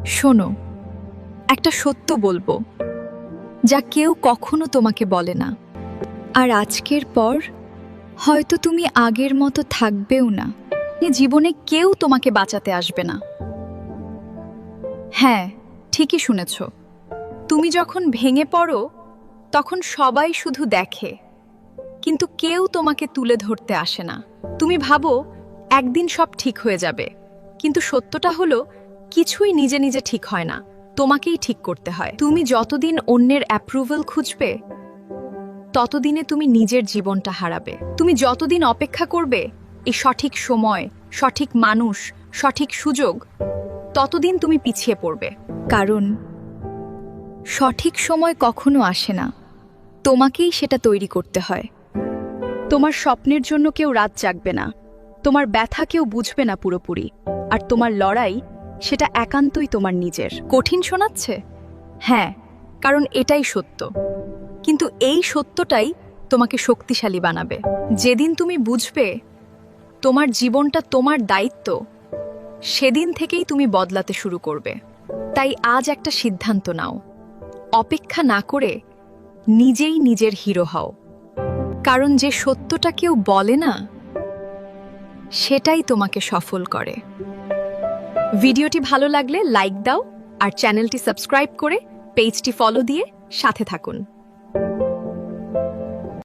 শোনো, একটা সত্য বলবো যা কেউ কখনো তোমাকে বলে না। আর আজকের পর হয়তো তুমি আগের মতো থাকবেও না। জীবনে কেউ তোমাকে বাঁচাতে আসবে না। হ্যাঁ, ঠিকই শুনেছ। তুমি যখন ভেঙে পড়ো তখন সবাই শুধু দেখে, কিন্তু কেউ তোমাকে তুলে ধরতে আসে না। তুমি ভাবো একদিন সব ঠিক হয়ে যাবে, কিন্তু সত্যটা হলো কিছুই নিজে নিজে ঠিক হয় না, তোমাকেই ঠিক করতে হয়। তুমি যতদিন অন্যের অ্যাপ্রুভাল খুঁজবে ততদিনে তুমি নিজের জীবনটা হারাবে। তুমি যতদিন অপেক্ষা করবে এই সঠিক সময়, সঠিক মানুষ, সঠিক সুযোগ, ততদিন তুমি পিছিয়ে পড়বে। কারণ সঠিক সময় কখনো আসে না, তোমাকেই সেটা তৈরি করতে হয়। তোমার স্বপ্নের জন্য কেউ রাত জাগবে না, তোমার ব্যথা কেউ বুঝবে না পুরোপুরি, আর তোমার লড়াই সেটা একান্তই তোমার নিজের। কঠিন শোনাচ্ছে? হ্যাঁ, কারণ এটাই সত্য। কিন্তু এই সত্যটাই তোমাকে শক্তিশালী বানাবে। যেদিন তুমি বুঝবে তোমার জীবনটা তোমার দায়িত্ব, সেদিন থেকেই তুমি বদলাতে শুরু করবে। তাই আজ একটা সিদ্ধান্ত নাও, অপেক্ষা না করে নিজেই নিজের হিরো হও। কারণ যে সত্যটা কেউ বলে না, সেটাই তোমাকে সফল করে। ভিডিওটি ভালো লাগলে লাইক দাও, আর চ্যানেলটি সাবস্ক্রাইব করে পেজটি ফলো দিয়ে সাথে থাকুন।